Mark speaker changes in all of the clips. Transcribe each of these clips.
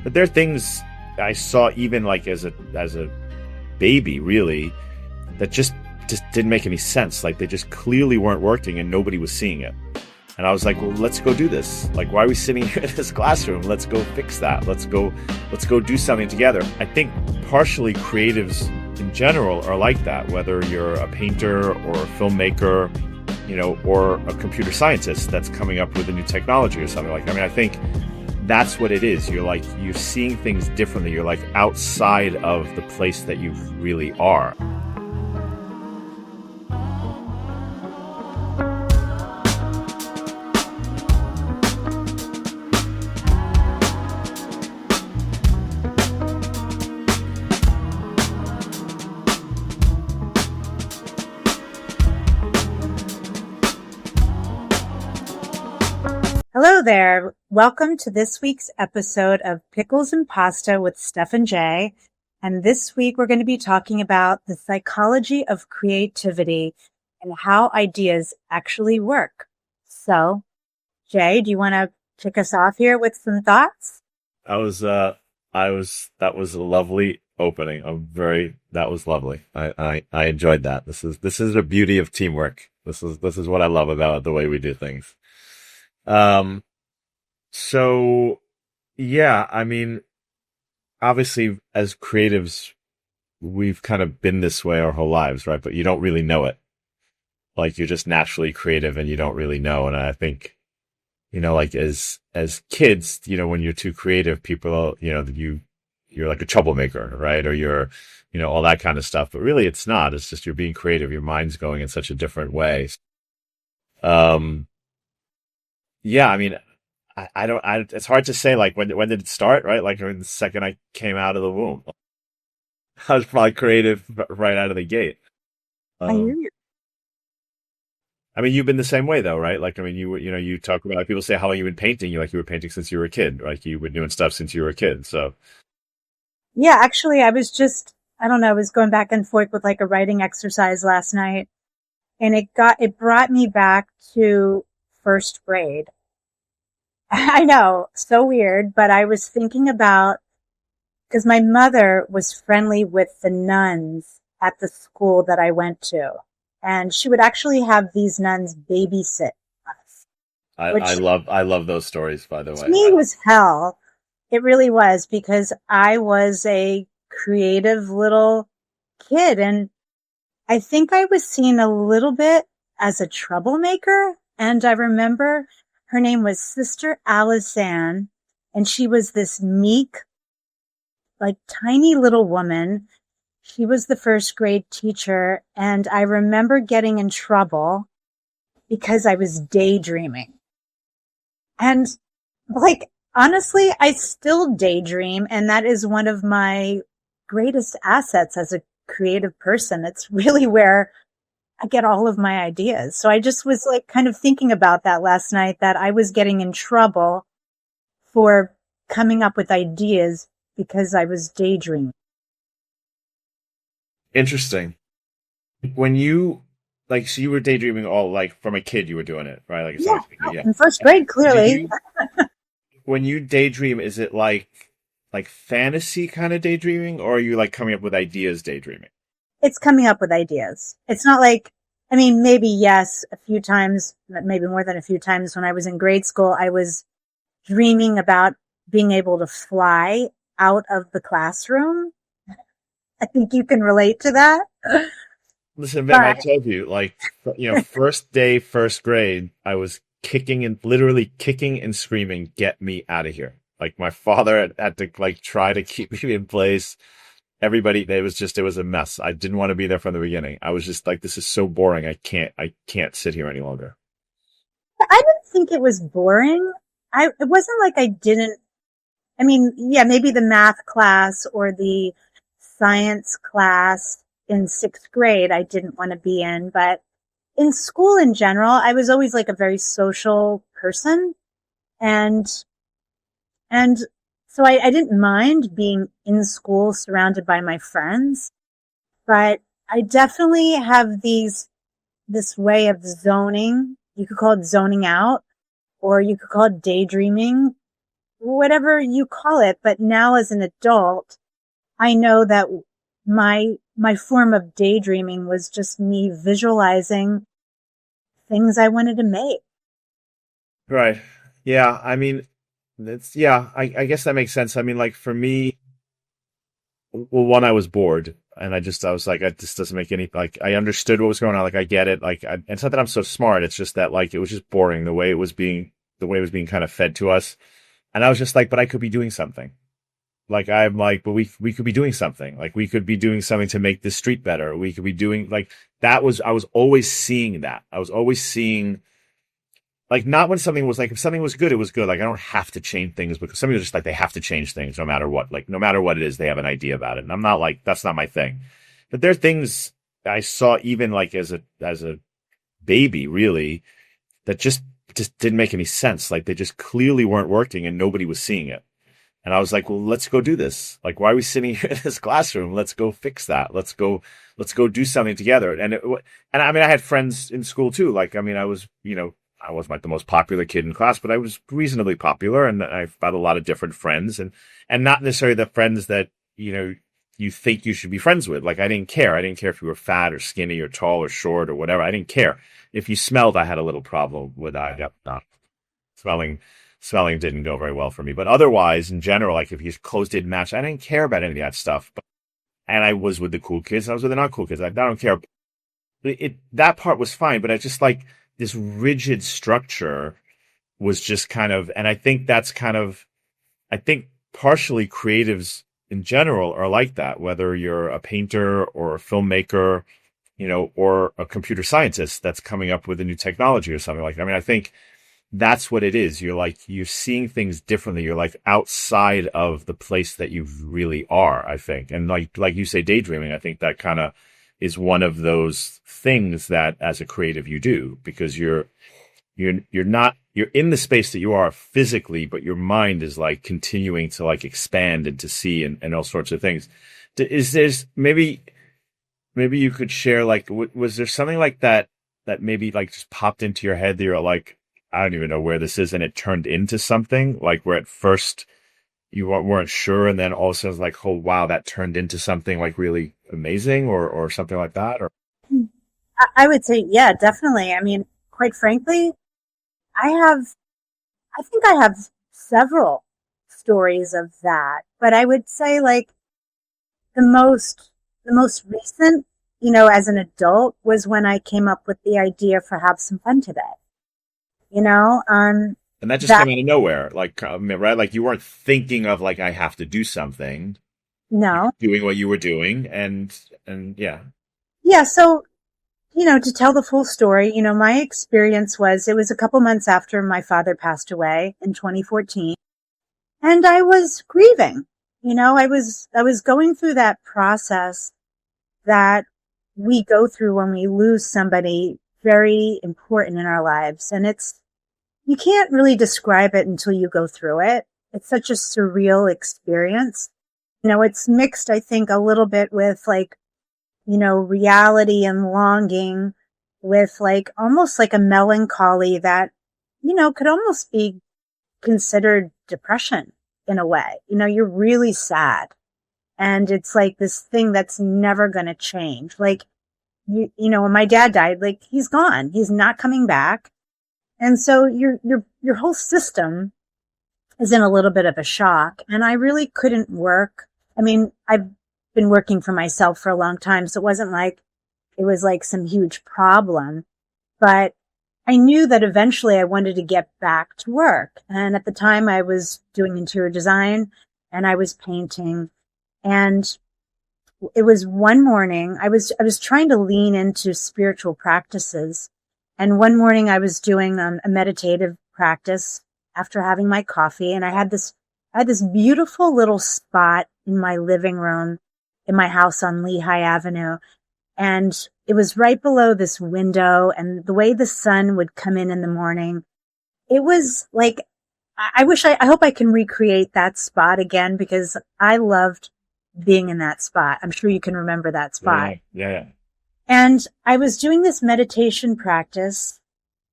Speaker 1: But there are things I saw even like as a baby, really, that just didn't make any sense. Like they just clearly weren't working and nobody was seeing it. And I was like, well, let's go do this. Like, why are we sitting here in this classroom? Let's go fix that. Let's go do something together. I think partially creatives in general are like that, whether you're a painter or a filmmaker, or a computer scientist that's coming up with a new technology or something like that. I mean, I think that's what it is. You're seeing things differently. You're like outside of the place that you really are.
Speaker 2: Hello there. Welcome to this week's episode of Pickles and Pasta with Steph and Jay. And this week we're going to be talking about the psychology of creativity and how ideas actually work. So, Jay, do you want to kick us off here with some thoughts?
Speaker 1: That was a lovely opening. That was lovely. I enjoyed that. This is the beauty of teamwork. This is what I love about the way we do things. So yeah, I mean, obviously as creatives, we've kind of been this way our whole lives, right? But you don't really know it. Like you're just naturally creative and you don't really know. And I think, like as kids, when you're too creative, people, you're like a troublemaker, right? Or you're, all that kind of stuff. But really it's not. It's just you're being creative. Your mind's going in such a different way. Yeah, I mean, it's hard to say, like, when did it start, right? Like, the second I came out of the womb. I was probably creative right out of the gate.
Speaker 2: I hear you.
Speaker 1: I mean, you've been the same way, though, right? Like, I mean, you talk about, like, people say, how long you been painting? You were painting since you were a kid, like, you've been doing stuff since you were a kid, so.
Speaker 2: Yeah, actually, I was going back and forth with, like, a writing exercise last night, and it brought me back to first grade. I know, so weird, but I was thinking about, because my mother was friendly with the nuns at the school that I went to, and she would actually have these nuns babysit us.
Speaker 1: I love those stories, by the way.
Speaker 2: To me, it was hell. It really was, because I was a creative little kid, and I think I was seen a little bit as a troublemaker. And I remember her name was Sister Alisan, and she was this meek, like tiny little woman. She was the first grade teacher, and I remember getting in trouble because I was daydreaming. And like, honestly, I still daydream, and that is one of my greatest assets as a creative person. It's really where I get all of my ideas. So I just was like kind of thinking about that last night, that I was getting in trouble for coming up with ideas because I was daydreaming.
Speaker 1: Interesting. When you, like, so you were daydreaming all, like, from a kid you were doing it, right? Like,
Speaker 2: yeah. In first grade, clearly.
Speaker 1: When you daydream, is it like fantasy kind of daydreaming, or are you like coming up with ideas daydreaming?
Speaker 2: It's coming up with ideas. It's not like, I mean, maybe yes, a few times, maybe more than a few times when I was in grade school, I was dreaming about being able to fly out of the classroom. I think you can relate to that.
Speaker 1: Listen, Ben, I told you, like, first day, first grade, I was literally kicking and screaming, get me out of here. Like, my father had to, like, try to keep me in place. Everybody, it was a mess. I didn't want to be there from the beginning. I was just like, this is so boring. I can't sit here any longer.
Speaker 2: I didn't think it was boring. It wasn't like maybe the math class or the science class in sixth grade I didn't want to be in, but in school in general, I was always like a very social person. And so I didn't mind being in school surrounded by my friends, but I definitely have this way of zoning. You could call it zoning out, or you could call it daydreaming, whatever you call it. But now as an adult, I know that my form of daydreaming was just me visualizing things I wanted to make.
Speaker 1: Right. Yeah. I mean, yeah, I guess that makes sense. I mean, like for me, well, one, I was bored and I was like, this doesn't make any, like, I understood what was going on. Like, I get it. Like, it's not that I'm so smart. It's just that, like, it was just boring the way it was being kind of fed to us. And I was just like, but I could be doing something. Like, I'm like, but we could be doing something. Like, we could be doing something to make this street better. We could be doing, like, I was always seeing that. I was always seeing, like, not when something was like, if something was good, it was good. Like, I don't have to change things because somebody was just like, they have to change things no matter what. Like, no matter what it is, they have an idea about it. And I'm not like, that's not my thing. But there are things I saw even like as a baby, really, that just didn't make any sense. Like, they just clearly weren't working and nobody was seeing it. And I was like, well, let's go do this. Like, why are we sitting here in this classroom? Let's go fix that. Let's go do something together. And I mean, I had friends in school too. Like, I mean, I wasn't like the most popular kid in class, but I was reasonably popular and I've got a lot of different friends and not necessarily the friends that, you think you should be friends with. Like, I didn't care. I didn't care if you were fat or skinny or tall or short or whatever. I didn't care. If you smelled, I had a little problem with that. Yep, not smelling didn't go very well for me. But otherwise, in general, like if his clothes didn't match, I didn't care about any of that stuff. And I was with the cool kids, and I was with the not cool kids. I don't care. That part was fine, but I just like this rigid structure was just kind of, and I think I think partially creatives in general are like that, whether you're a painter or a filmmaker, or a computer scientist that's coming up with a new technology or something like that. I mean, I think that's what it is. You're seeing things differently. You're like outside of the place that you really are, I think. And like you say, daydreaming, I think that kind of is one of those things that as a creative you do, because you're in the space that you are physically, but your mind is like continuing to like expand and to see and all sorts of things. Is there's maybe you could share, like, was there something like that maybe like just popped into your head that you're like, I don't even know where this is, and it turned into something like where at first you weren't sure, and then all of a sudden it's like, oh wow, that turned into something like really amazing, or something like that, or
Speaker 2: I would say, yeah, definitely. I mean, quite frankly, I have, I think I have several stories of that, but I would say like the most recent, as an adult was when I came up with the idea for Have Some Fun Today. You know,
Speaker 1: and that just
Speaker 2: that,
Speaker 1: came out of nowhere, like, I mean, right? Like, you weren't thinking of like, I have to do something,
Speaker 2: no.
Speaker 1: doing what you were doing, and yeah.
Speaker 2: Yeah. So, to tell the full story, my experience was it was a couple months after my father passed away in 2014, and I was grieving. I was going through that process that we go through when we lose somebody very important in our lives. And you can't really describe it until you go through it. It's such a surreal experience. It's mixed, I think, a little bit with like, reality and longing, with like almost like a melancholy that, could almost be considered depression in a way. You're really sad. And it's like this thing that's never going to change. Like, when my dad died, like he's gone, he's not coming back. And so your whole system is in a little bit of a shock. And I really couldn't work. I mean, I've been working for myself for a long time, so it wasn't like it was like some huge problem, but I knew that eventually I wanted to get back to work. And at the time I was doing interior design and I was painting, and it was one morning I was trying to lean into spiritual practices. And one morning I was doing a meditative practice after having my coffee. And I had this beautiful little spot in my living room in my house on Lehigh Avenue. And it was right below this window, and the way the sun would come in the morning, it was like, I hope I can recreate that spot again, because I loved being in that spot. I'm sure you can remember that spot.
Speaker 1: Yeah.
Speaker 2: And I was doing this meditation practice,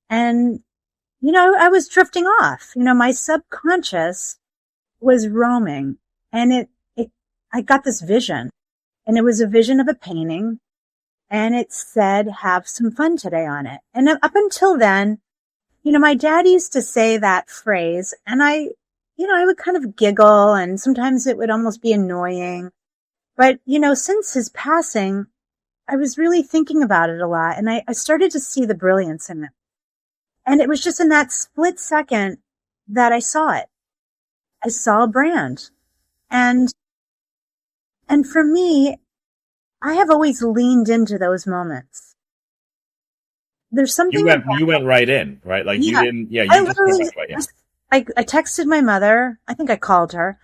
Speaker 2: and, I was drifting off. My subconscious was roaming, and I got this vision, and it was a vision of a painting, and it said, "Have some fun today" on it. And up until then, my dad used to say that phrase, and I would kind of giggle, and sometimes it would almost be annoying. But, since his passing, I was really thinking about it a lot, and I started to see the brilliance in it. And it was just in that split second that I saw it. I saw a brand. And for me, I have always leaned into those moments. There's something.
Speaker 1: You went right in, right? Like
Speaker 2: yeah,
Speaker 1: you didn't, yeah,
Speaker 2: I
Speaker 1: you just
Speaker 2: literally,
Speaker 1: went right in.
Speaker 2: I texted my mother. I think I called her,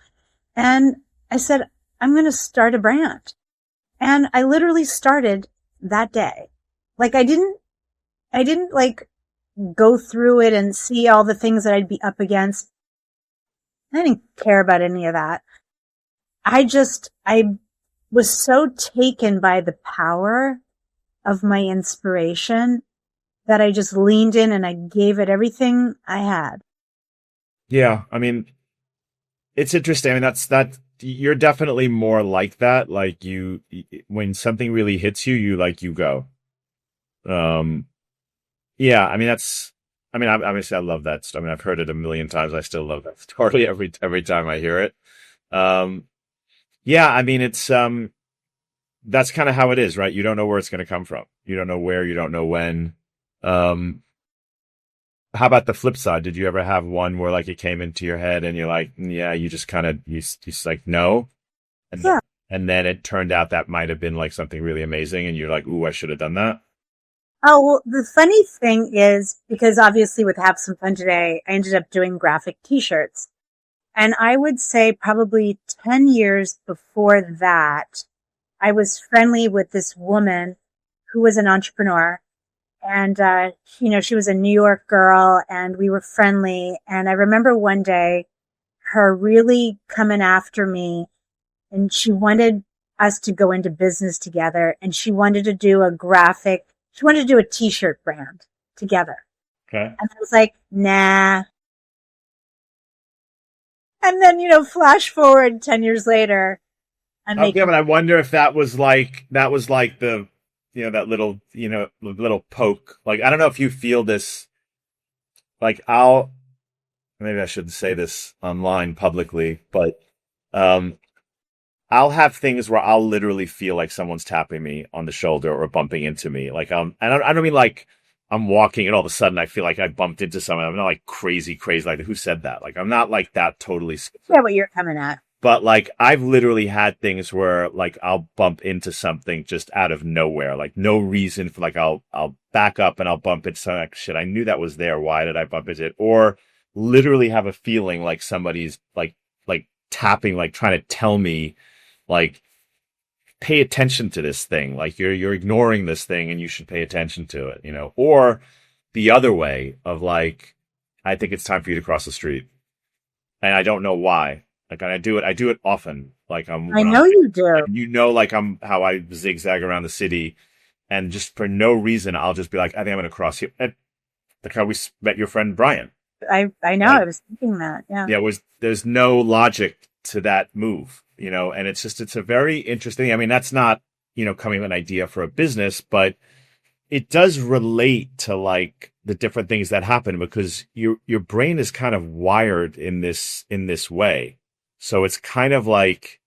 Speaker 2: and I said, I'm going to start a brand. And I literally started that day. Like I didn't like go through it and see all the things that I'd be up against. I didn't care about any of that. I was so taken by the power of my inspiration that I just leaned in and I gave it everything I had.
Speaker 1: Yeah. I mean, it's interesting. I mean, you're definitely more like that. Like when something really hits you, you go. Yeah. I mean, obviously I love that. I mean, I've heard it a million times. I still love that story every time I hear it. Yeah. I mean, it's, that's kind of how it is, right? You don't know where it's going to come from. You don't know where, you don't know when. How about the flip side? Did you ever have one where like it came into your head and you're like, yeah, you just kind of, you just like, no. And then it turned out that might have been like something really amazing. And you're like, ooh, I should have done that.
Speaker 2: Oh, well, the funny thing is, because obviously with Have Some Fun Today, I ended up doing graphic t-shirts. And I would say probably 10 years before that, I was friendly with this woman who was an entrepreneur. And, she was a New York girl and we were friendly. And I remember one day her really coming after me, and she wanted us to go into business together, and she wanted to do a t-shirt brand together.
Speaker 1: Okay.
Speaker 2: And I was like, nah. And then, flash forward 10 years later.
Speaker 1: But I wonder if that was like the, that little poke. Like, I don't know if you feel this, like maybe I shouldn't say this online publicly, but, I'll have things where I'll literally feel like someone's tapping me on the shoulder or bumping into me. Like, and I don't mean like I'm walking and all of a sudden I feel like I bumped into someone. I'm not like crazy. Like, who said that? Like, I'm not like that totally.
Speaker 2: Yeah, what you're coming at.
Speaker 1: But like, I've literally had things where like I'll bump into something just out of nowhere, like no reason for, like, I'll back up and I'll bump into something like, shit, I knew that was there. Why did I bump into it? Or literally have a feeling like somebody's like tapping, like trying to tell me, like, pay attention to this thing. Like you're ignoring this thing and you should pay attention to it, or the other way of like, I think it's time for you to cross the street. And I don't know why. Like, I do it often. Like
Speaker 2: I know you do.
Speaker 1: Like how I zigzag around the city, and just for no reason, I'll just be like, I think I'm going to cross here. And like how we met your friend Brian.
Speaker 2: I know. Like, I was thinking that. Yeah.
Speaker 1: Yeah. There's no logic to that move, and it's a very interesting. I mean, that's not, coming with an idea for a business, but it does relate to like the different things that happen, because your brain is kind of wired in this way. So it's kind of like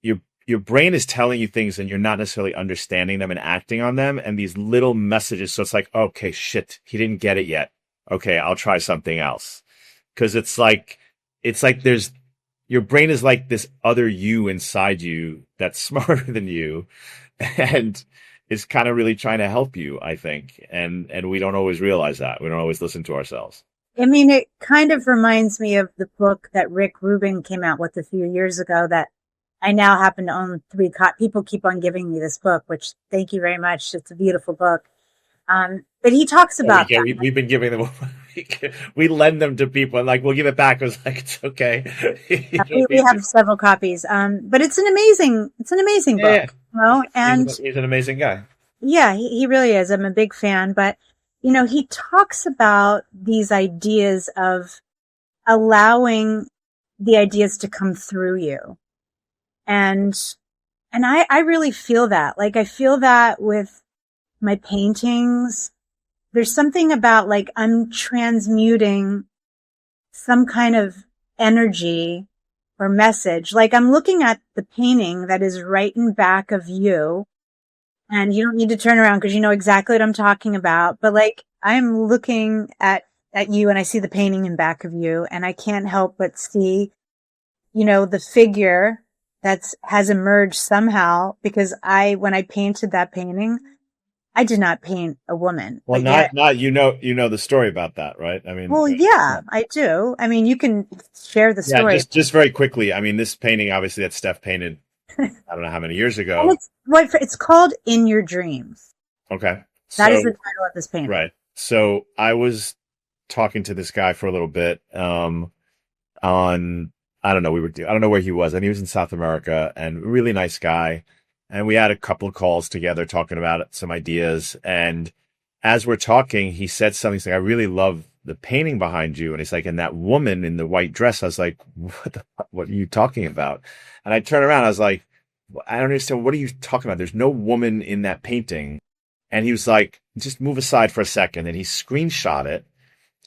Speaker 1: your brain is telling you things and you're not necessarily understanding them and acting on them. And these little messages. So it's like, okay, shit, he didn't get it yet. Okay, I'll try something else. Cause it's like your brain is like this other you inside you that's smarter than you and is kind of really trying to help you, I think. And we don't always realize that. We don't always listen to ourselves.
Speaker 2: I mean, it kind of reminds me of the book that Rick Rubin came out with a few years ago that I now happen to own 3 copies. People keep on giving me this book, which thank you very much. It's a beautiful book. But he talks about that.
Speaker 1: We've been giving them, we lend them to people and like, we'll give it back. I was like, it's okay.
Speaker 2: We have several copies. But it's an amazing book.
Speaker 1: Yeah.
Speaker 2: And
Speaker 1: he's an amazing guy.
Speaker 2: Yeah, he really is. I'm a big fan, but he talks about these ideas of allowing the ideas to come through you. And I really feel that. Like, I feel that with my paintings. There's something about like I'm transmuting some kind of energy or message. Like I'm looking at the painting that is right in back of you, and you don't need to turn around because you know exactly what I'm talking about. But like I'm looking at you and I see the painting in back of you, and I can't help but see, you know, the figure has emerged somehow, because when I painted that painting, I did not paint a woman.
Speaker 1: Well,
Speaker 2: But yet,
Speaker 1: not you know the story about that, right? I mean,
Speaker 2: well, yeah, I do. I mean, you can share the
Speaker 1: yeah,
Speaker 2: story.
Speaker 1: just very quickly. I mean, this painting obviously that Steph painted, I don't know how many years
Speaker 2: And
Speaker 1: ago.
Speaker 2: it's called In Your Dreams.
Speaker 1: Okay,
Speaker 2: That is
Speaker 1: so
Speaker 2: the title of this painting.
Speaker 1: right. So I was talking to this guy for a little bit on I don't know I don't know where he was, and he was in South America, and really nice guy, and we had a couple of calls together talking about some ideas. And as we're talking, he said something. He's like, "I really love the painting behind you," and he's like, "And that woman in the white dress." I was like, what are you talking about?" And I turned around, I was like, "I don't understand. What are you talking about? There's no woman in that painting." And he was like, "Just move aside for a second." And he screenshot it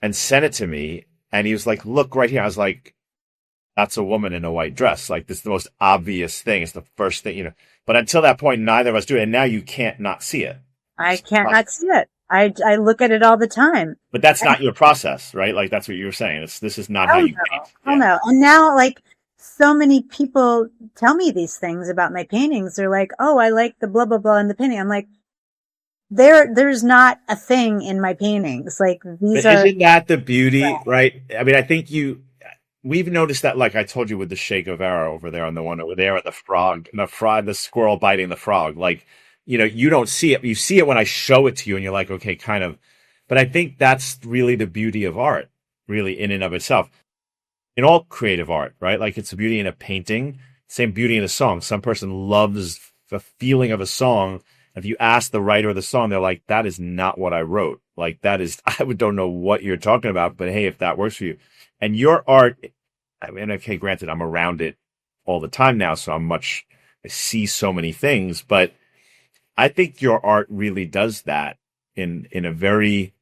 Speaker 1: and sent it to me. And he was like, "Look right here." I was like, "That's a woman in a white dress. Like, this is the most obvious thing. It's the first thing, you know." But until that point, neither of us do it. And now you can't not see it.
Speaker 2: I can't not see it. I look at it all the time.
Speaker 1: But that's not your process, right? Like, that's what you were saying. This is not how you paint.
Speaker 2: Oh no. And now, like, so many people tell me these things about my paintings. They're like, "Oh, I like the blah, blah, blah in the painting." I'm like, there's not a thing in my paintings. Like, these
Speaker 1: But
Speaker 2: are.
Speaker 1: isn't that the beauty, right? I mean, I think we've noticed that, like I told you with the Che Guevara over there on the one over there, and the squirrel biting the frog. Like, you know, you don't see it. You see it when I show it to you and you're like, okay, kind of. But I think that's really the beauty of art, really in and of itself. In all creative art, right? Like it's a beauty in a painting, same beauty in a song. Some person loves the feeling of a song. If you ask the writer of the song, they're like, that is not what I wrote. Like that is, I don't know what you're talking about, but hey, if that works for you. And your art, I mean, okay, granted, I'm around it all the time now, so I see so many things, but I think your art really does that in a very,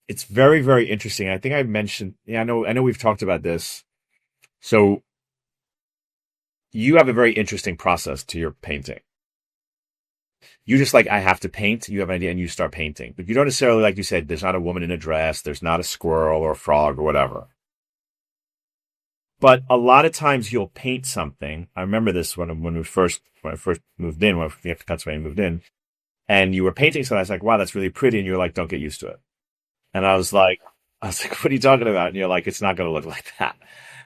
Speaker 1: it's very, very interesting. I think I mentioned, yeah, I know we've talked about this. So you have a very interesting process to your painting. You just like, I have to paint, you have an idea and you start painting, but you don't necessarily, like you said, there's not a woman in a dress, there's not a squirrel or a frog or whatever. But a lot of times you'll paint something. I remember this when I first moved in, when we to Pennsylvania moved in, and you were painting something. I was like, wow, that's really pretty. And you were like, don't get used to it. And I was like, what are you talking about? And you're like, it's not going to look like that.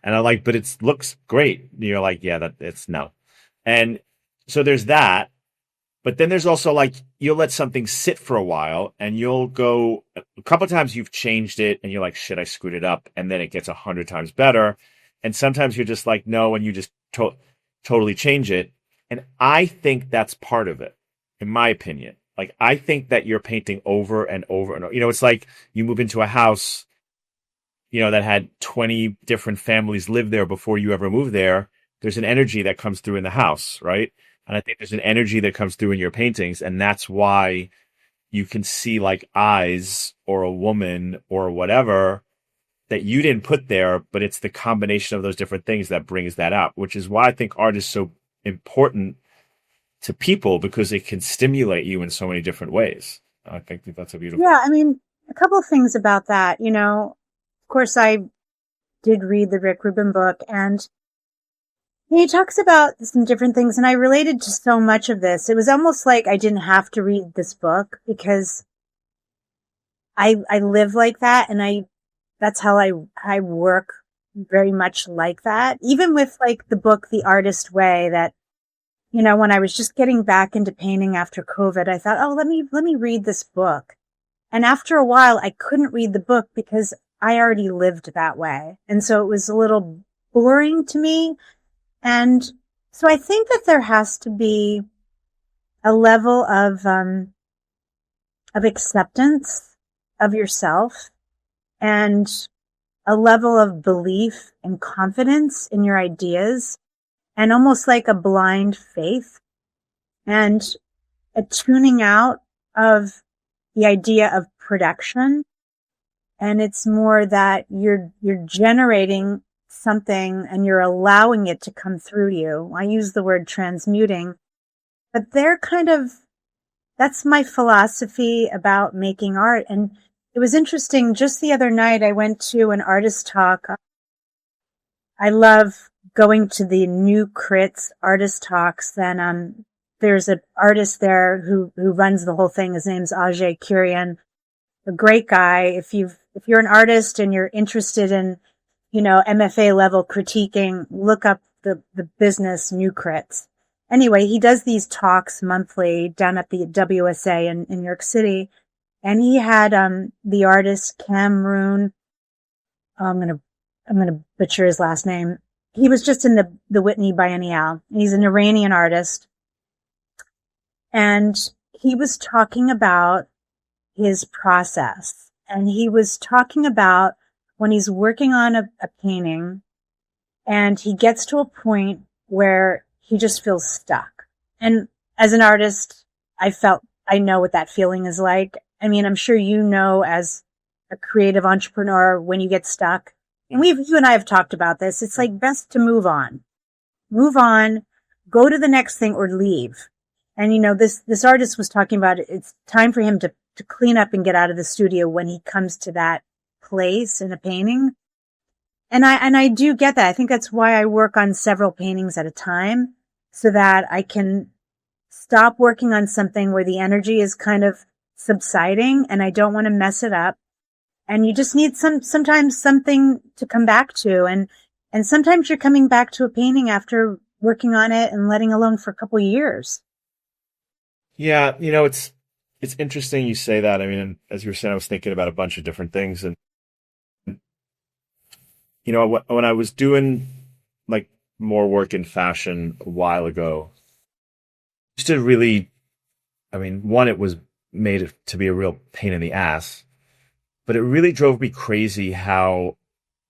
Speaker 1: And I'm like, but it looks great. And you're like, yeah, it's no. And so there's that. But then there's also like, you'll let something sit for a while and you'll go a couple of times you've changed it and you're like, shit, I screwed it up. And then it gets 100 times better. And sometimes you're just like, no, and you just totally change it. And I think that's part of it, in my opinion. Like, I think that you're painting over and over and over. You know, it's like you move into a house, you know, that had 20 different families live there before you ever moved there. There's an energy that comes through in the house, right? And I think there's an energy that comes through in your paintings. And that's why you can see like eyes or a woman or whatever that you didn't put there, but it's the combination of those different things that brings that out, which is why I think art is so important to people, because it can stimulate you in so many different ways. I think that's a beautiful.
Speaker 2: Yeah, I mean, a couple of things about that. You know, of course, I did read the Rick Rubin book, and he talks about some different things, and I related to so much of this. It was almost like I didn't have to read this book because I live like that, and that's how I work very much like that. Even with like the book, The Artist Way, that, you know, when I was just getting back into painting after COVID, I thought, oh, let me read this book. And after a while, I couldn't read the book because I already lived that way. And so it was a little boring to me. And so I think that there has to be a level of acceptance of yourself and a level of belief and confidence in your ideas, and almost like a blind faith, and a tuning out of the idea of production. And it's more that you're generating something and you're allowing it to come through you. I use the word transmuting, but that's my philosophy about making art. And it was interesting. Just the other night, I went to an artist talk. I love going to the new Crits artist talks. And, there's an artist there who runs the whole thing. His name's Ajay Kurian, a great guy. If you're an artist and you're interested in, MFA level critiquing, look up the business New Crits. Anyway, he does these talks monthly down at the WSA in New York City. And he had, the artist Cameroon. I'm going to butcher his last name. He was just in the Whitney Biennial. He's an Iranian artist. And he was talking about his process. And he was talking about when he's working on a painting and he gets to a point where he just feels stuck. And as an artist, I know what that feeling is like. I mean, I'm sure as a creative entrepreneur, when you get stuck, and you and I have talked about this, it's like best to move on, go to the next thing or leave. And, this artist was talking about it's time for him to clean up and get out of the studio when he comes to that place in a painting. And I do get that. I think that's why I work on several paintings at a time, so that I can stop working on something where the energy is kind of subsiding and I don't want to mess it up. And you just need sometimes something to come back to. And sometimes you're coming back to a painting after working on it and letting alone for a couple of years.
Speaker 1: Yeah, it's interesting you say that. I mean, as you were saying, I was thinking about a bunch of different things. And, when I was doing like more work in fashion a while ago, just to really, one, it was made to be a real pain in the ass, but it really drove me crazy how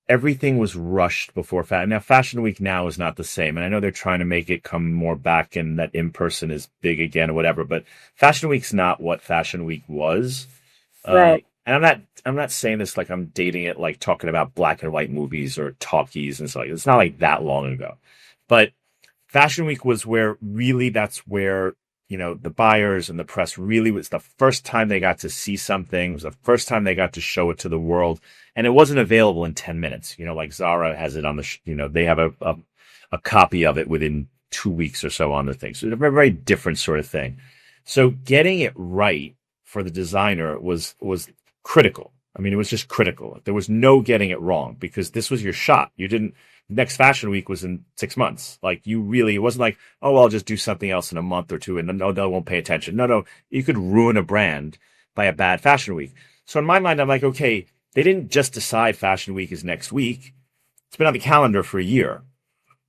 Speaker 1: everything was rushed before fashion. Now, Fashion Week now is not the same. And I know they're trying to make it come more back and that in-person is big again or whatever, but Fashion Week's not what Fashion Week was.
Speaker 2: Right.
Speaker 1: And I'm not saying this like I'm dating it, like talking about black and white movies or talkies and stuff like that. It's not like that long ago, but Fashion Week was that's where, the buyers and the press really was the first time they got to see something. It was the first time they got to show it to the world. And it wasn't available in 10 minutes. Like Zara has it on they have a copy of it within 2 weeks or so on the thing. So it's a very, very different sort of thing. So getting it right for the designer was critical. It was just critical. There was no getting it wrong because this was your shot. Next Fashion Week was in 6 months. It wasn't like, oh, well, I'll just do something else in a month or two and no, they won't pay attention. No, you could ruin a brand by a bad Fashion Week. So in my mind, I'm like, okay, they didn't just decide Fashion Week is next week. It's been on the calendar for a year.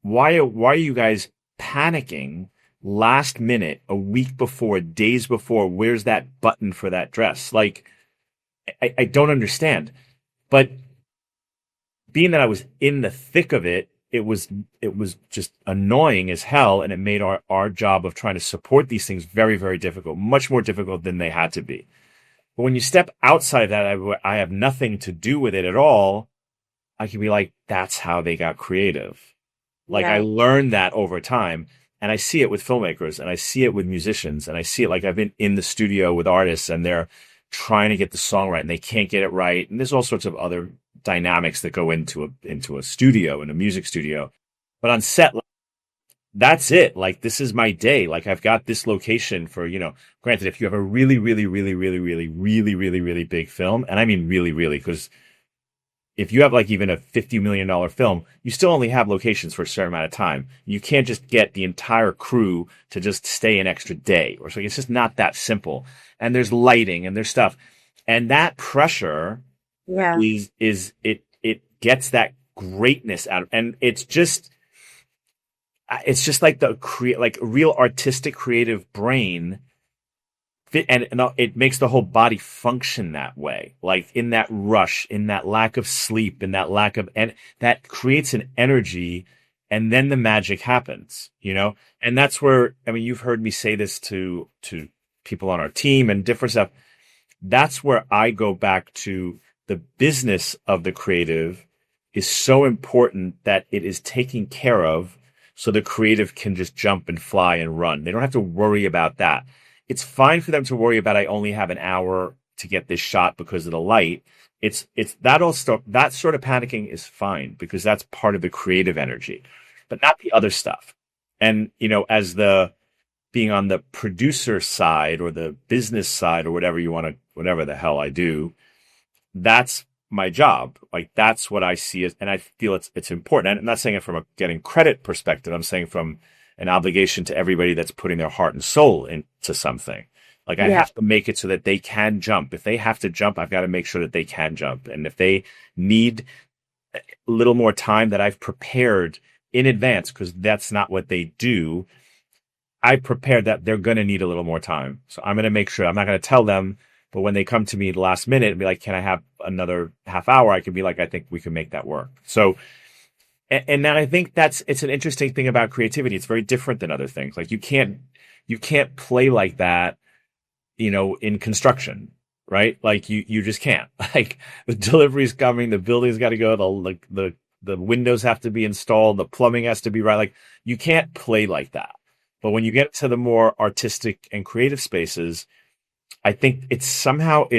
Speaker 1: Why are you guys panicking last minute, a week before, days before? Where's that button for that dress? I don't understand. But being that I was in the thick of it, it was just annoying as hell, and it made our job of trying to support these things very, very difficult, much more difficult than they had to be. But when you step outside of that, I have nothing to do with it at all. I can be like, that's how they got creative.
Speaker 2: Yeah.
Speaker 1: I learned that over time, and I see it with filmmakers, and I see it with musicians, and I see it I've been in the studio with artists, and they're trying to get the song right, and they can't get it right. And there's all sorts of other dynamics that go into a studio, in a music studio. But on set, that's it. This is my day. I've got this location for, granted, if you have a really, really, really, really, really, really, really, really big film, and I mean really, really, because if you have even a $50 million film, you still only have locations for a certain amount of time. You can't just get the entire crew to just stay an extra day or so. It's just not that simple. And there's lighting and there's stuff. And that pressure is it gets that greatness out of, and it's just like real artistic creative brain and it makes the whole body function that way, like in that rush, in that lack of sleep, in that lack of, and that creates an energy, and then the magic happens, and that's where, I mean, you've heard me say this to people on our team and different stuff. That's where I go back to the business of the creative is so important that it is taken care of so the creative can just jump and fly and run. They don't have to worry about that. It's fine for them to worry about, I only have an hour to get this shot because of the light. It's that all stuff, that sort of panicking is fine because that's part of the creative energy, but not the other stuff. And, as being on the producer side or the business side or whatever the hell I do, that's my job. Like, that's what I see as, and I feel it's important. And I'm not saying it from a getting credit perspective. I'm saying from an obligation to everybody that's putting their heart and soul into something. Like, I have to make it so that they can jump. If they have to jump, I've got to make sure that they can jump. And if they need a little more time that I've prepared in advance, because that's not what they do, I prepared that they're going to need a little more time. So I'm going to make sure, I'm not going to tell them, but when they come to me the last minute and be like, can I have another half hour? I can be like, I think we can make that work. So, and then I think it's an interesting thing about creativity. It's very different than other things. Like, you can't play like that, in construction, right? Like, you just can't. Like, the delivery's coming, the building's got to go, the windows have to be installed, the plumbing has to be right. Like, you can't play like that. But when you get to the more artistic and creative spaces, I think it's part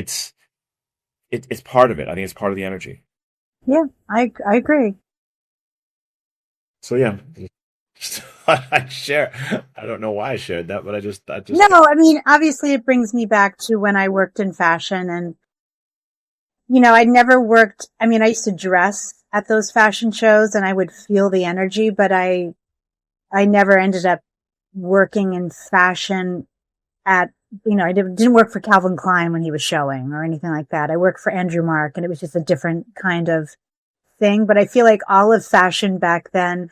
Speaker 1: of it. I think it's part of the energy.
Speaker 2: Yeah, I agree.
Speaker 1: So yeah, I share. I don't know why I shared that, but I just.
Speaker 2: No, I mean, obviously it brings me back to when I worked in fashion, and, I never worked, I mean, I used to dress at those fashion shows and I would feel the energy, but I never ended up working in fashion at, I didn't work for Calvin Klein when he was showing or anything like that. I worked for Andrew Mark, and it was just a different kind of thing. But I feel like all of fashion back then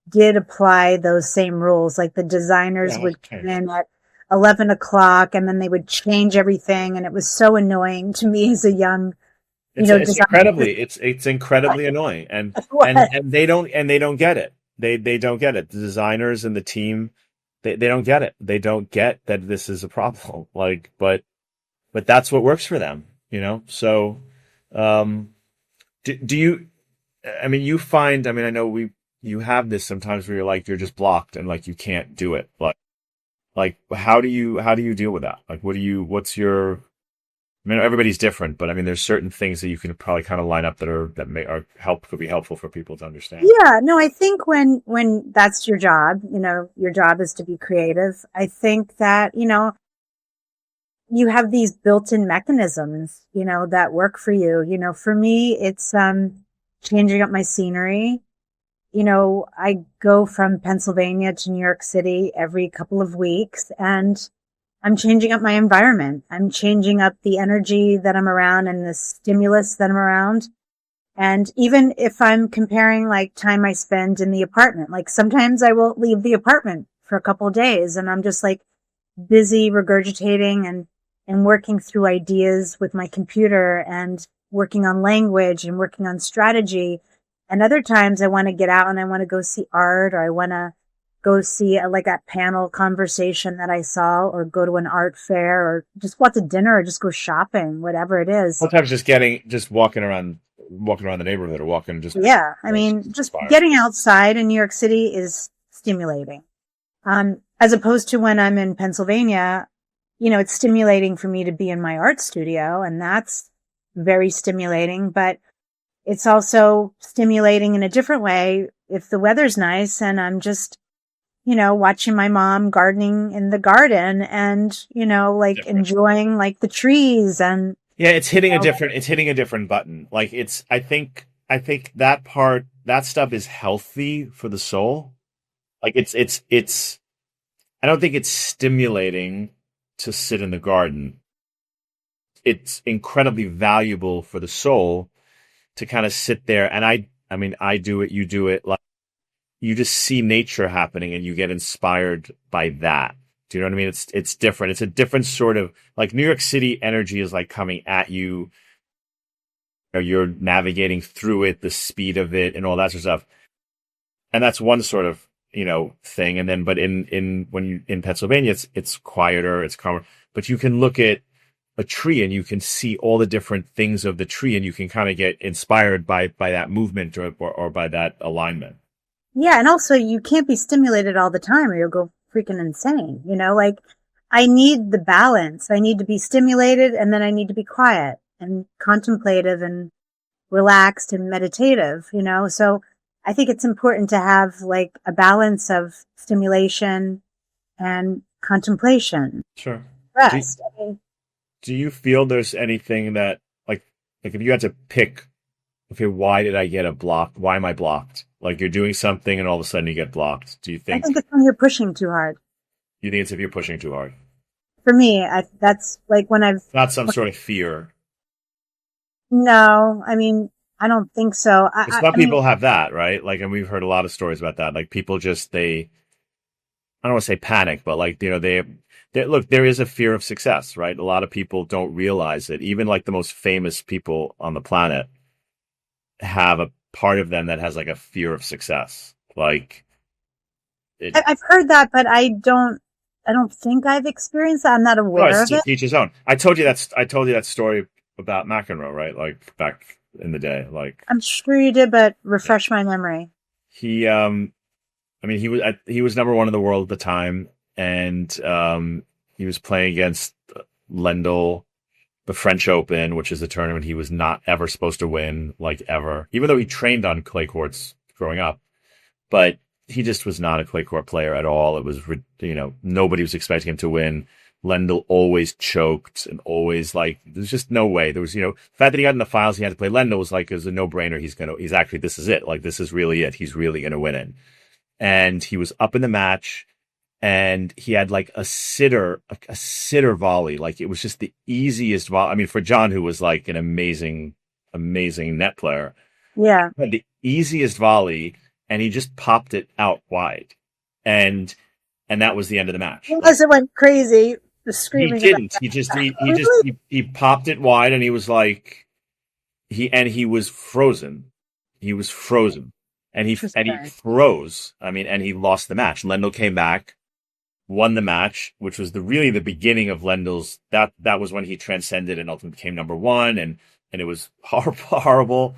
Speaker 2: did apply those same rules. Like, the designers would come in at 11 o'clock and then they would change everything. And it was so annoying to me as a young,
Speaker 1: it's incredibly annoying. And they don't get it. They don't get it. The designers and the team, they don't get it. They don't get that this is a problem. Like, but that's what works for them, So, do you? I mean, you find. I mean, I know you have this sometimes where you're just blocked and like you can't do it. Like how do you deal with that? Like, what's your? I mean, everybody's different, but I mean, there's certain things that you can probably kind of line up could be helpful for people to understand.
Speaker 2: Yeah, no, I think when that's your job, your job is to be creative. I think that, you have these built-in mechanisms, that work for you. For me, it's, changing up my scenery. I go from Pennsylvania to New York City every couple of weeks, and I'm changing up my environment. I'm changing up the energy that I'm around and the stimulus that I'm around. And even if I'm comparing like time I spend in the apartment, like sometimes I will leave the apartment for a couple of days and I'm just like busy regurgitating and working through ideas with my computer and working on language and working on strategy. And other times I want to get out and I want to go see art, or I want to go see a panel conversation that I saw, or go to an art fair, or just go out to dinner, or just go shopping, whatever it is.
Speaker 1: Sometimes just walking around the neighborhood, or walking just.
Speaker 2: Yeah. I mean, just getting outside in New York City is stimulating. As opposed to when I'm in Pennsylvania, it's stimulating for me to be in my art studio, and that's very stimulating, but it's also stimulating in a different way if the weather's nice and I'm just, watching my mom gardening in the garden and, enjoying like the trees and.
Speaker 1: Yeah, it's hitting a different button. Like I think that stuff is healthy for the soul. Like I don't think it's stimulating to sit in the garden. It's incredibly valuable for the soul to kind of sit there. And I mean, I do it, you do it. Like, you just see nature happening and you get inspired by that Do you know what I mean? It's different. It's a different sort of, like, New York City energy is like coming at you, or you're navigating through it, the speed of it and all that sort of stuff. And that's one sort of, thing. And then, but in Pennsylvania, it's quieter, it's calmer, but you can look at a tree and you can see all the different things of the tree, and you can kind of get inspired by that movement or by that alignment.
Speaker 2: Yeah. And also you can't be stimulated all the time or you'll go freaking insane. Like I need the balance. I need to be stimulated and then I need to be quiet and contemplative and relaxed and meditative, so I think it's important to have like a balance of stimulation and contemplation.
Speaker 1: Sure.
Speaker 2: Rest.
Speaker 1: Do you feel there's anything that, like if you had to pick, okay, why did I get a block? Why am I blocked? Like you're doing something and all of a sudden you get blocked. Do you think?
Speaker 2: I think it's when you're pushing too hard.
Speaker 1: You think it's if you're pushing too hard?
Speaker 2: For me, that's like when I've...
Speaker 1: Not some sort of fear.
Speaker 2: No, I mean, I don't think so.
Speaker 1: Some people have that, right? Like, and we've heard a lot of stories about that. Like people just, I don't want to say panic, but like, look, there is a fear of success, right? A lot of people don't realize it. Even like the most famous people on the planet have a part of them that has like a fear of success. Like,
Speaker 2: I've heard that, but I don't think I've experienced that. I'm not aware of it.
Speaker 1: Each his own. I told you that story about McEnroe, right? Like back in the day, like
Speaker 2: I'm sure you did, but refresh my memory.
Speaker 1: He was number one in the world at the time, and he was playing against Lendl, the French Open, which is the tournament he was not ever supposed to win, like ever, even though he trained on clay courts growing up. But he just was not a clay court player at all. It was, nobody was expecting him to win. Lendl always choked and always like, there's just no way. There was, the fact that he got in the finals, he had to play Lendl was like, it was a no-brainer. This is it. Like, this is really it. He's really going to win it. And he was up in the match and he had like a sitter volley. Like it was just the easiest volley. I mean, for John, who was like an amazing net player.
Speaker 2: Yeah.
Speaker 1: He had the easiest volley and he just popped it out wide. And that was the end of the match.
Speaker 2: Unless it went crazy. Screaming.
Speaker 1: He didn't. He popped it wide, and he was like, he was frozen. He was frozen, and he froze. I mean, and he lost the match. Lendl came back, won the match, which was really the beginning of Lendl's. That was when he transcended and ultimately became number one, and it was horrible.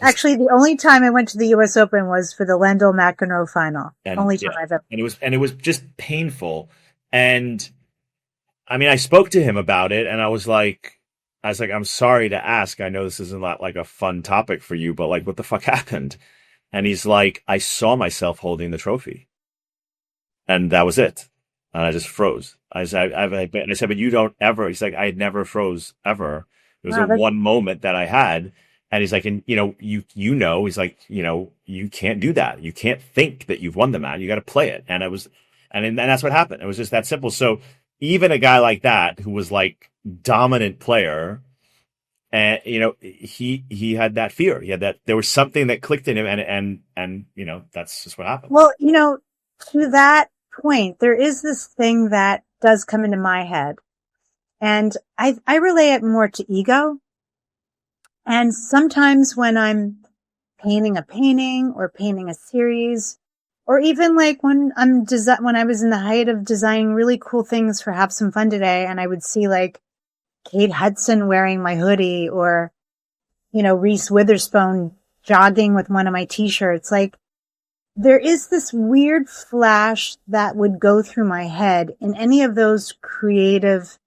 Speaker 2: Actually, the only time I went to the U.S. Open was for the Lendl McEnroe final. Only time I've ever.
Speaker 1: And it was just painful. And I mean, I spoke to him about it, and I was like, I'm sorry to ask. I know this isn't like a fun topic for you, but like, what the fuck happened? And he's like, I saw myself holding the trophy, and that was it. And I just froze. I said, but you don't ever. He's like, I had never froze ever. It was one moment that I had. And he's like, and he's like, you can't do that. You can't think that you've won the match. You got to play it. And and that's what happened. It was just that simple. So even a guy like that, who was like dominant player, and he had that fear. He had that, there was something that clicked in him, and that's just what happened.
Speaker 2: Well, to that point, there is this thing that does come into my head, and I relay it more to ego. And sometimes when I'm painting a painting or painting a series, or even like when when I was in the height of designing really cool things for Have Some Fun Today, and I would see like Kate Hudson wearing my hoodie, or, Reese Witherspoon jogging with one of my t-shirts, like there is this weird flash that would go through my head in any of those creative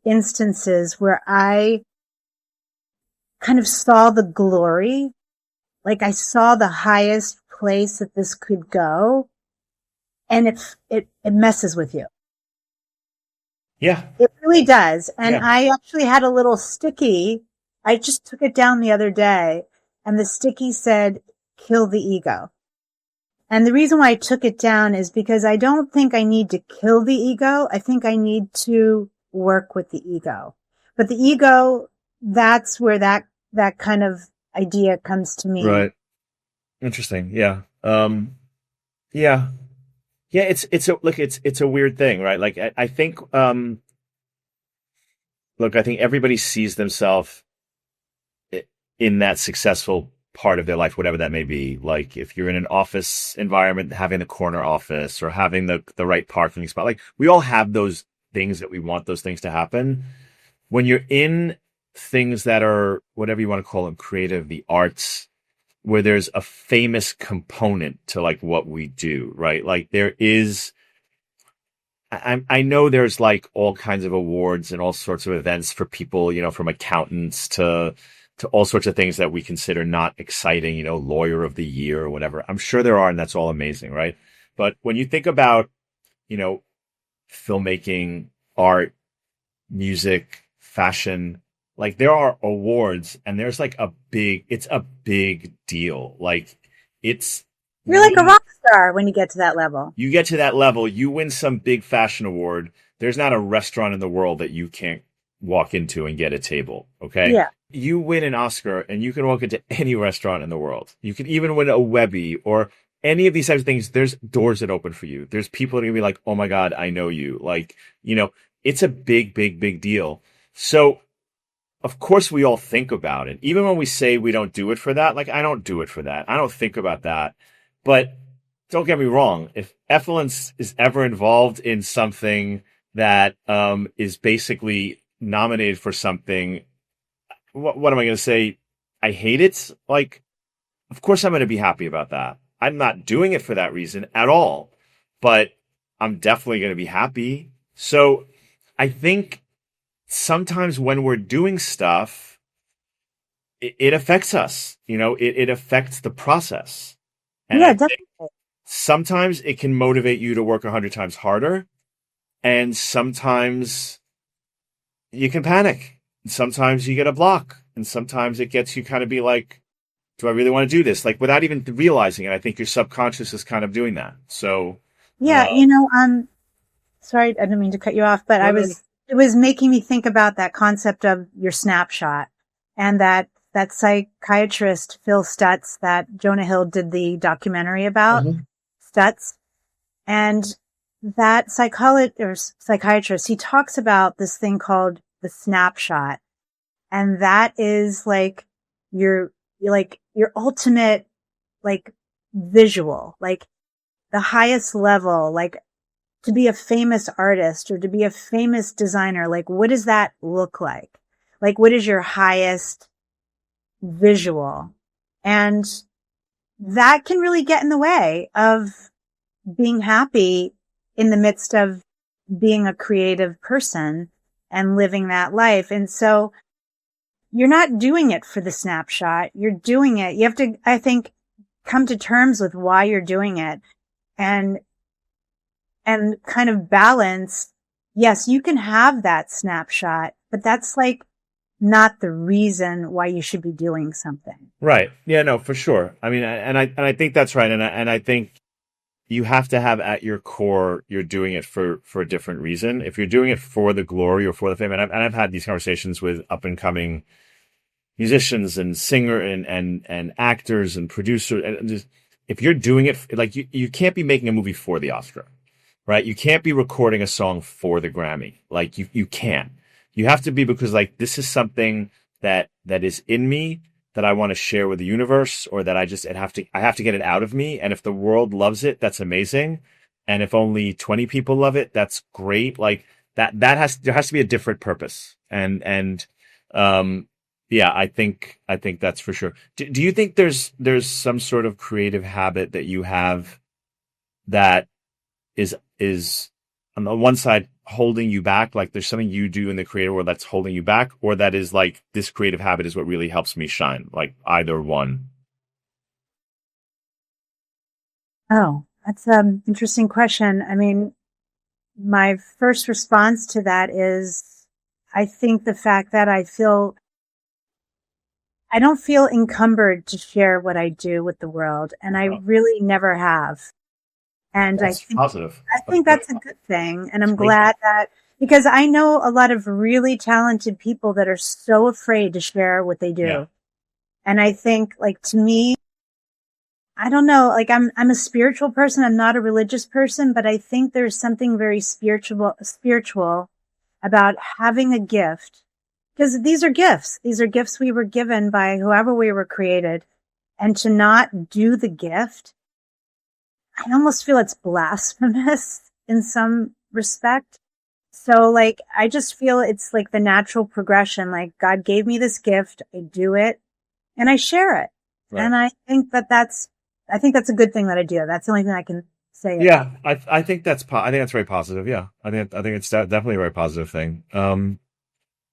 Speaker 2: instances where I kind of saw the glory, like I saw the highest place that this could go, and it messes with you.
Speaker 1: Yeah.
Speaker 2: It really does. And
Speaker 1: yeah.
Speaker 2: I actually had a little sticky. I just took it down the other day, and the sticky said, kill the ego. And the reason why I took it down is because I don't think I need to kill the ego. I think I need to work with the ego. But the ego, that's where that kind of idea comes to me.
Speaker 1: Right. Interesting. Yeah. Yeah. Yeah, it's a weird thing, right? Like I think look, I think everybody sees themselves in that successful part of their life, whatever that may be. Like if you're in an office environment, having the corner office or having the right parking spot. Like we all have those things that we want those things to happen. When you're in things that are whatever you want to call them, creative, the arts, where there's a famous component to like what we do, right? Like there is I know there's like all kinds of awards and all sorts of events for people, from accountants to all sorts of things that we consider not exciting, lawyer of the year or whatever. I'm sure there are, and that's all amazing, right? But when you think about, you know, filmmaking, art, music, fashion, like there are awards and there's like it's a big deal. Like it's
Speaker 2: You're like a rock star when you get to that level.
Speaker 1: You get to that level, you win some big fashion award. There's not a restaurant in the world that you can't walk into and get a table. Okay.
Speaker 2: Yeah.
Speaker 1: You win an Oscar and you can walk into any restaurant in the world. You can even win a Webby or any of these types of things. There's doors that open for you. There's people that are gonna be like, oh my God, I know you. Like, it's a big, big, big deal. So of course we all think about it. Even when we say we don't do it for that, like I don't do it for that. I don't think about that. But don't get me wrong. If effluence is ever involved in something that is basically nominated for something, what am I going to say? I hate it. Like, of course I'm going to be happy about that. I'm not doing it for that reason at all, but I'm definitely going to be happy. So I think sometimes when we're doing stuff, it affects us. It affects the process. And
Speaker 2: yeah, definitely.
Speaker 1: Sometimes it can motivate you to work 100 times harder. And sometimes you can panic. Sometimes you get a block. And sometimes it gets you kind of be like, do I really want to do this? Like without even realizing it, I think your subconscious is kind of doing that. So
Speaker 2: yeah, sorry, I didn't mean to cut you off, but it was making me think about that concept of your snapshot and that psychiatrist, Phil Stutz, that Jonah Hill did the documentary about, Stutz. And that psychiatrist, he talks about this thing called the snapshot. And that is like your ultimate, like visual, like the highest level, like to be a famous artist or to be a famous designer. Like, what does that look like? Like, what is your highest visual? And that can really get in the way of being happy in the midst of being a creative person and living that life. And so you're not doing it for the snapshot. You're doing it. You have to, I think, come to terms with why you're doing it and kind of balance. Yes, you can have that snapshot, but that's like not the reason why you should be doing something.
Speaker 1: Right. Yeah, no, for sure. I mean, and I think that's right. And I think you have to have at your core, you're doing it for a different reason. If you're doing it for the glory or for the fame, and I've had these conversations with up and coming musicians and singer and actors and producers. And just, if you're doing it, like you can't be making a movie for the Oscar, right? You can't be recording a song for the Grammy. Like you can't. You have to be because like this is something that is in me that I want to share with the universe, or that I have to get it out of me. And if the world loves it, that's amazing. And if only 20 people love it, that's great. Like there has to be a different purpose. Yeah, I think that's for sure. Do you think there's some sort of creative habit that you have that is on the one side holding you back? Like there's something you do in the creative world that's holding you back, or that is like this creative habit is what really helps me shine? Like either one.
Speaker 2: Oh, that's an interesting question. I mean, my first response to that is, I think the fact that I don't feel encumbered to share what I do with the world. And I really never have. And
Speaker 1: that's positive.
Speaker 2: I think that's a good thing. And I'm glad that, because I know a lot of really talented people that are so afraid to share what they do. Yeah. And I think, like, to me, I don't know, like I'm a spiritual person. I'm not a religious person, but I think there's something very spiritual about having a gift, because these are gifts. These are gifts we were given by whoever we were created. And to not do the gift, I almost feel it's blasphemous in some respect. So like, I just feel it's like the natural progression. Like God gave me this gift. I do it and I share it.
Speaker 1: Right.
Speaker 2: And I think that's a good thing that I do. That's the only thing I can say.
Speaker 1: Yeah. I think that's very positive. Yeah. I think it's definitely a very positive thing.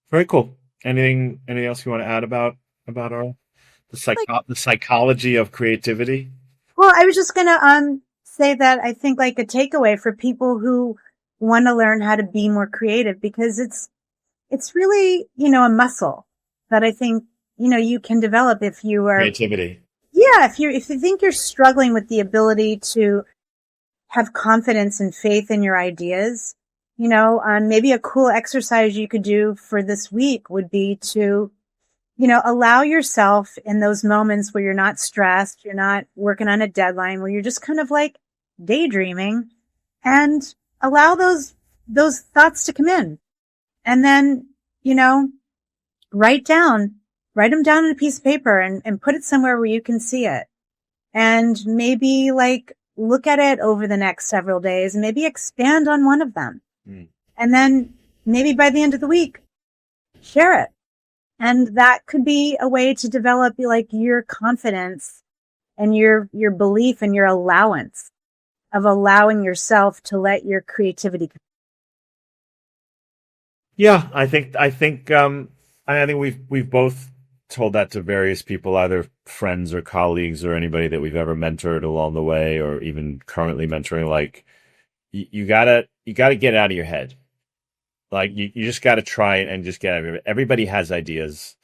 Speaker 1: Very cool. Anything else you want to add about the psychology of creativity?
Speaker 2: Well, I was just going to, say that I think like a takeaway for people who want to learn how to be more creative, because it's really, a muscle that I think, you can develop if you are
Speaker 1: Creativity.
Speaker 2: Yeah. If you think you're struggling with the ability to have confidence and faith in your ideas, maybe a cool exercise you could do for this week would be to, allow yourself in those moments where you're not stressed, you're not working on a deadline, where you're just kind of like daydreaming, and allow those thoughts to come in. And then, write them down on a piece of paper and put it somewhere where you can see it. And maybe like look at it over the next several days and maybe expand on one of them. And then maybe by the end of the week, share it. And that could be a way to develop like your confidence and your belief and your allowance of allowing yourself to let your creativity come.
Speaker 1: Yeah, I think we've both told that to various people, either friends or colleagues or anybody that we've ever mentored along the way, or even currently mentoring. Like, you gotta get it out of your head. Like, you just gotta try it and just get out of it. Everybody has ideas.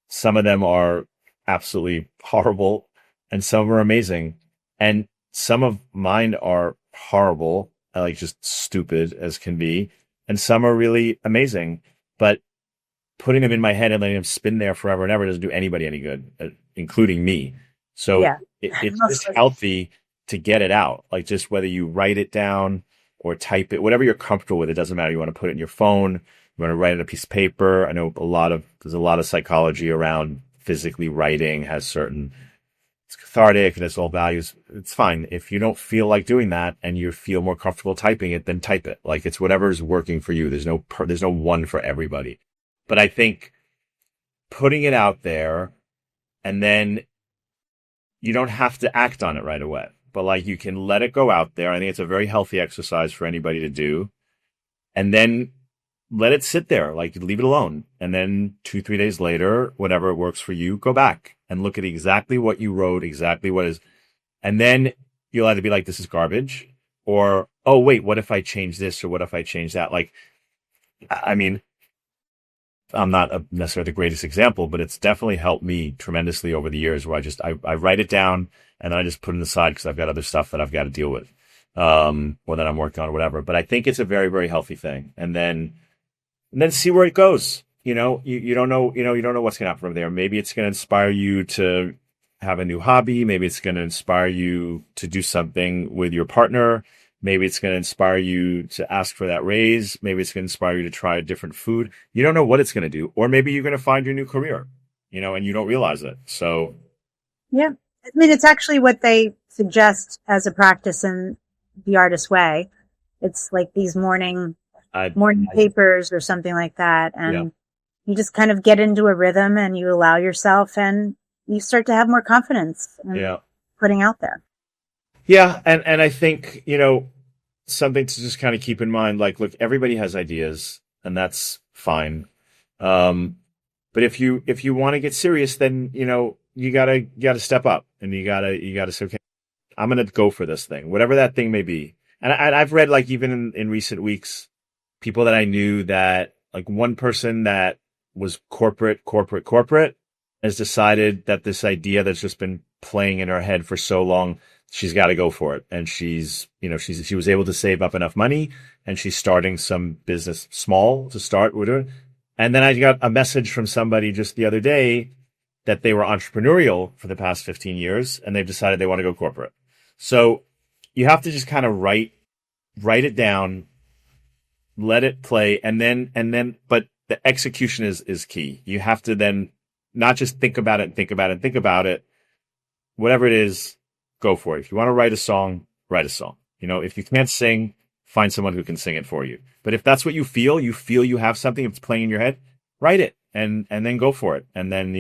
Speaker 1: Some of them are absolutely horrible, and some are amazing. And some of mine are horrible, like just stupid as can be, and some are really amazing. But putting them in my head and letting them spin there forever and ever doesn't do anybody any good, including me. So
Speaker 2: Yeah.
Speaker 1: it's just healthy to get it out. Like, just whether you write it down or type it, whatever you're comfortable with, it doesn't matter. You want to put it in your phone, you want to write it on a piece of paper. I know there's a lot of psychology around physically writing, it's cathartic and it's all values. It's fine. If you don't feel like doing that and you feel more comfortable typing it, then type it. Like, it's whatever's working for you. There's no one for everybody. But I think putting it out there, and then you don't have to act on it right away, but like, you can let it go out there. I think it's a very healthy exercise for anybody to do. And then let it sit there, like, leave it alone. And then 2-3 days later, whenever it works for you, go back and look at exactly what you wrote, exactly what is. And then you'll either be like, this is garbage, or, oh, wait, what if I change this? Or what if I change that? Like, I mean, I'm not necessarily the greatest example, but it's definitely helped me tremendously over the years, where I write it down and then I just put it aside because I've got other stuff that I've got to deal with, or that I'm working on or whatever. But I think it's a very, very healthy thing. And then see where it goes. You don't know what's going to happen from there. Maybe it's going to inspire you to have a new hobby. Maybe it's going to inspire you to do something with your partner. Maybe it's going to inspire you to ask for that raise. Maybe it's going to inspire you to try a different food. You don't know what it's going to do. Or maybe you're going to find your new career, and you don't realize it. So,
Speaker 2: yeah. I mean, it's actually what they suggest as a practice in the Artist Way. It's like these morning papers or something like that. And you just kind of get into a rhythm and you allow yourself, and you start to have more confidence in putting out there.
Speaker 1: Yeah. And I think, something to just kind of keep in mind, like, look, everybody has ideas, and that's fine. But if you want to get serious, then, you gotta step up, and you gotta say, okay, I'm going to go for this thing, whatever that thing may be. And I've read, like, even in recent weeks, people that I knew that, like, one person that was corporate has decided that this idea that's just been playing in her head for so long, she's got to go for it. And she was able to save up enough money, and she's starting some business small to start with her. And then I got a message from somebody just the other day that they were entrepreneurial for the past 15 years and they've decided they want to go corporate. So you have to just kind of write it down, let it play, and then, but the execution is key. You have to then not just think about it. Whatever it is, go for it. If you want to write a song, write a song. If you can't sing, find someone who can sing it for you. But if that's what you feel you have something, if it's playing in your head, write it and then go for it. And then,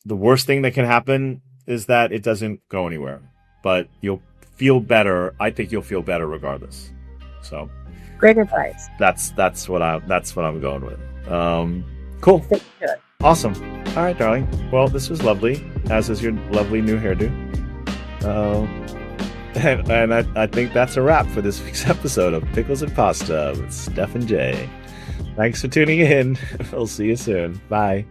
Speaker 1: the worst thing that can happen is that it doesn't go anywhere, but you'll feel better. I think you'll feel better regardless. So
Speaker 2: great advice.
Speaker 1: That's what I'm going with. Cool. Awesome. All right, darling. Well, this was lovely, as is your lovely new hairdo. And I think that's a wrap for this week's episode of Pickles and Pasta with Steph and Jay. Thanks for tuning in. We'll see you soon. Bye.